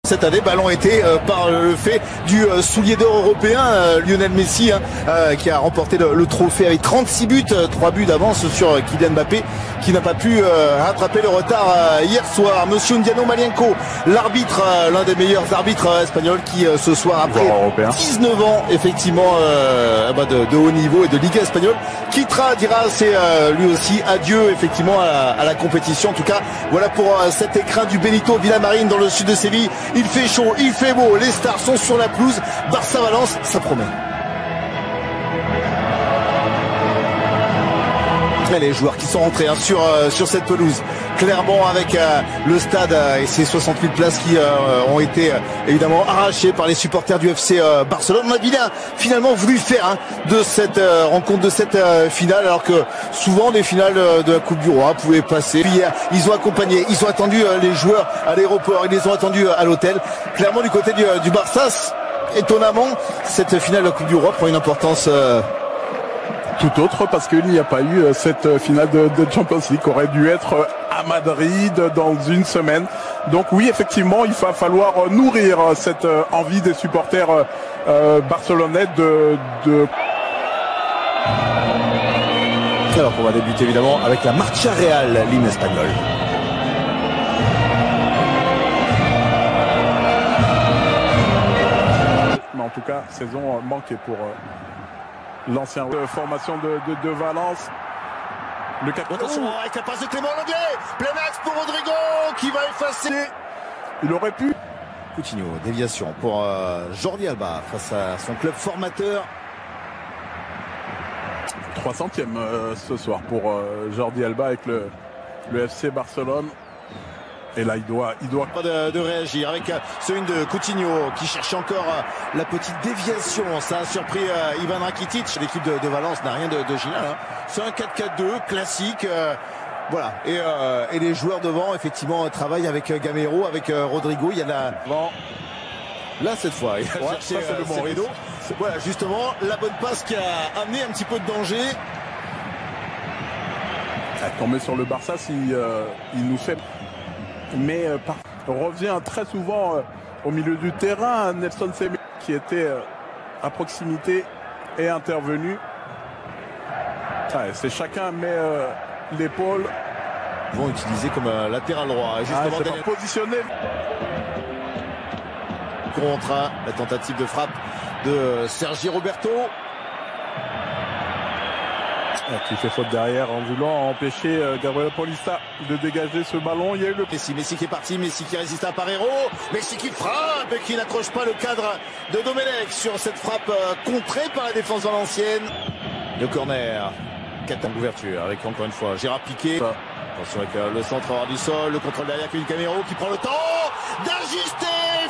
Cette année, ballon été par le fait du soulier d'or européen, Lionel Messi, qui a remporté le trophée avec 36 buts, 3 buts d'avance sur Kylian Mbappé, qui n'a pas pu rattraper le retard hier soir. Monsieur Ndiano Malienko, l'arbitre, l'un des meilleurs arbitres espagnols, qui ce soir, après 19 ans, effectivement, de haut niveau et de Liga espagnole, quittera, dira, c'est lui aussi adieu, effectivement, à la compétition. En tout cas, voilà pour cet écrin du Benito Villamarín dans le sud de Séville. Il fait chaud, il fait beau, les stars sont sur la pelouse. Barça-Valence, ça promet. Et les joueurs qui sont rentrés sur cette pelouse, clairement avec le stade et ses 60 000 places qui ont été évidemment arrachées par les supporters du FC Barcelone. On a bien finalement voulu faire de cette rencontre, de cette finale, alors que souvent les finales de la Coupe du Roi pouvaient passer. Puis hier, ils ont accompagné, ils ont attendu les joueurs à l'aéroport, ils les ont attendus à l'hôtel. Clairement du côté du Barça, étonnamment, cette finale de la Coupe du Roi prend une importance tout autre, parce qu'il n'y a pas eu cette finale de Champions League qui aurait dû être à Madrid dans une semaine. Donc oui, effectivement, il va falloir nourrir cette envie des supporters barcelonais de... Alors on va débuter évidemment avec la Marcha Real, l'hymne espagnol. Mais en tout cas, saison manquée pour l'ancien formation de Valence. Le attention avec la passe de Clément Lenglet, plein axe pour Rodrigo qui va effacer. Il aurait pu. Coutinho, déviation pour Jordi Alba face à son club formateur. 300e ce soir pour Jordi Alba avec le FC Barcelone. Et là, il doit pas de réagir avec ce une de Coutinho qui cherche encore la petite déviation. Ça a surpris Ivan Rakitic. L'équipe de Valence n'a rien de génial. C'est un 4-4-2 classique. Voilà. Et les joueurs devant, effectivement, travaillent avec Gamero, avec Rodrigo. Il y en a bon. Là, cette fois, il a cherché Semedo. Voilà, justement, la bonne passe qui a amené un petit peu de danger. Tomber sur le Barça s'il nous fait... Mais revient très souvent au milieu du terrain. Nelson Semedo qui était à proximité est intervenu. C'est chacun met l'épaule. Ils vont utiliser comme latéral droit. Justement, positionné. Contre la tentative de frappe de Sergi Roberto. Qui fait faute derrière en voulant empêcher Gabriel Paulista de dégager ce ballon. Il y a eu le Messi qui est parti, Messi qui résiste à Parero, Messi qui frappe et qui n'accroche pas le cadre de Domenech sur cette frappe contrée par la défense valencienne. Le corner, 4 en ouverture avec encore une fois Gérard Piqué. Attention avec le centre hors du sol, le contrôle derrière Kevin Gamero qui prend le temps d'ajuster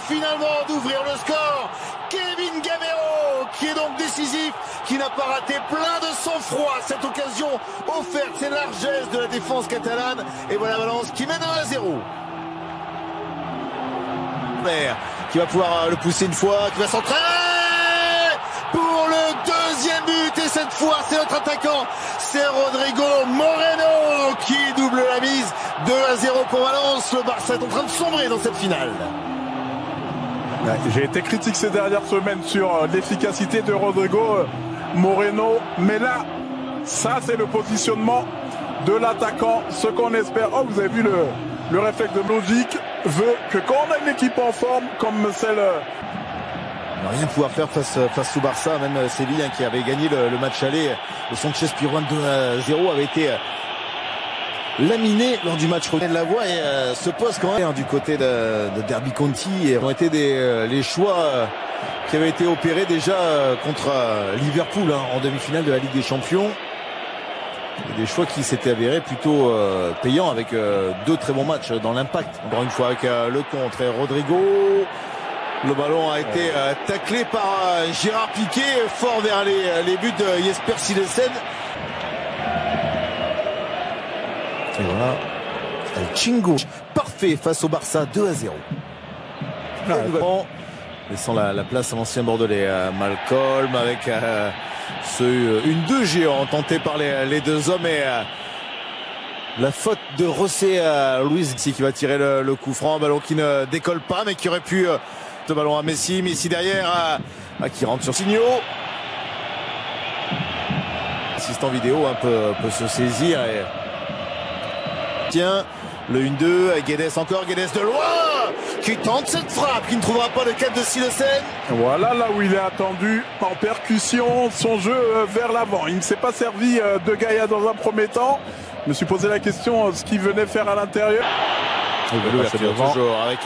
finalement, d'ouvrir le score. Kevin Gamero qui est donc décisif, qui n'a pas raté, plein de sang-froid cette occasion offerte, c'est largesse de la défense catalane. Et voilà Valence qui mène 1-0. Qui va pouvoir le pousser une fois, qui va centrer pour le deuxième but, et cette fois c'est notre attaquant, c'est Rodrigo Moreno qui double la mise. 2-0 pour Valence. Le Barça est en train de sombrer dans cette finale. J'ai été critique ces dernières semaines sur l'efficacité de Rodrigo Moreno, mais là, ça c'est le positionnement de l'attaquant, ce qu'on espère. Oh, vous avez vu le réflexe de logique veut que quand on a une équipe en forme comme celle... Ne rien pouvoir faire face au Barça, même Séville qui avait gagné le match aller. Le Sanchez Pizjuán 2-0 avait été laminé lors du match retour de la voie et se pose quand même du côté de Derby County. Et ont été les choix qui avaient été opérés déjà contre Liverpool en demi-finale de la Ligue des Champions. Des choix qui s'étaient avérés plutôt payants avec deux très bons matchs dans l'impact. Encore une fois avec le contre et Rodrigo. Le ballon a été taclé par Gérard Piqué, fort vers les buts de Jesper Silesen. Et voilà, El Chingo, parfait face au Barça, 2-0. Laissant la place à l'ancien Bordelais, Malcolm, avec une 2 géant tentée par les deux hommes. Et La faute de José Luis ici qui va tirer le coup franc, un ballon qui ne décolle pas mais qui aurait pu ce ballon à Messi, mais ici derrière qui rentre sur Signo. Assistant vidéo peut se saisir et tiens le 1-2, Guedes encore, Guedes de loin qui tente cette frappe, qui ne trouvera pas le cadre de Silesen. Voilà là où il est attendu en percussion, son jeu vers l'avant. Il ne s'est pas servi de Gaïa dans un premier temps. Je me suis posé la question ce qu'il venait faire à l'intérieur. L'ouverture toujours avec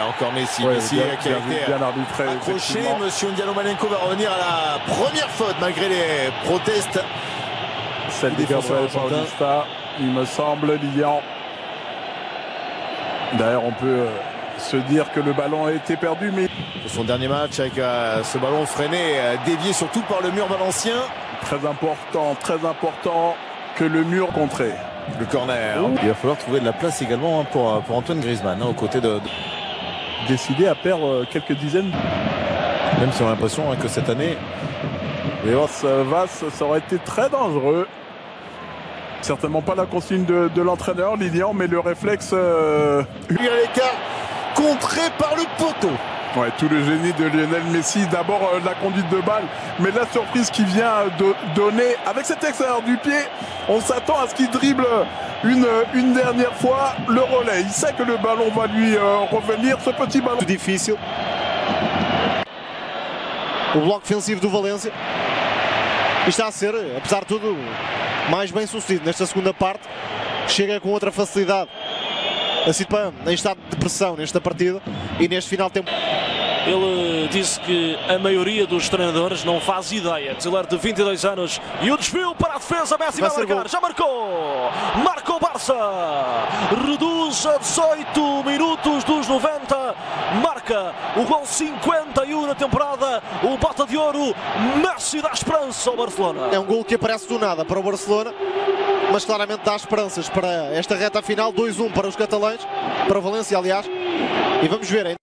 encore Messi. Ouais, Messi qui a été bien arbitré, accroché. Monsieur Ndialo Malenko va revenir à la première faute malgré les protestes. Celle des Gabriel Paulista, il me semble, Lilian. D'ailleurs, on peut se dire que le ballon a été perdu, mais son dernier match avec ce ballon freiné, dévié surtout par le mur valencien. Très important que le mur contré. Le corner. Il va falloir trouver de la place également pour Antoine Griezmann, aux côtés de... Décidé à perdre quelques dizaines. Même si on a l'impression que cette année... Ça aurait été très dangereux. Certainement pas la consigne de l'entraîneur, Lilian, mais le réflexe... Il y a l'écart contré par le poteau. Ouais, tout le génie de Lionel Messi. D'abord la conduite de balle, mais la surprise qui vient de donner avec cet extérieur du pied. On s'attend à ce qu'il dribble une dernière fois le relais. Il sait que le ballon va lui revenir, ce petit ballon. Muito difícil. O bloco defensivo do Valência. E está a ser, apesar de tudo, mais bem sucedido nesta segunda parte. Chega com outra facilidade a Sipan em estado de pressão nesta partida e neste final de tempo. Ele disse que a maioria dos treinadores não faz ideia. Brasileiro de 22 anos e o desvio para a defesa. Messi vai marcar, já marcou. Marcou o Barça. Reduz a 18 minutos dos 90. Marca o gol 51 na temporada. O bota de ouro. Messi dá esperança ao Barcelona. É um gol que aparece do nada para o Barcelona, mas claramente dá esperanças para esta reta final. 2-1 para os catalães, para o Valência, aliás. E vamos ver, hein?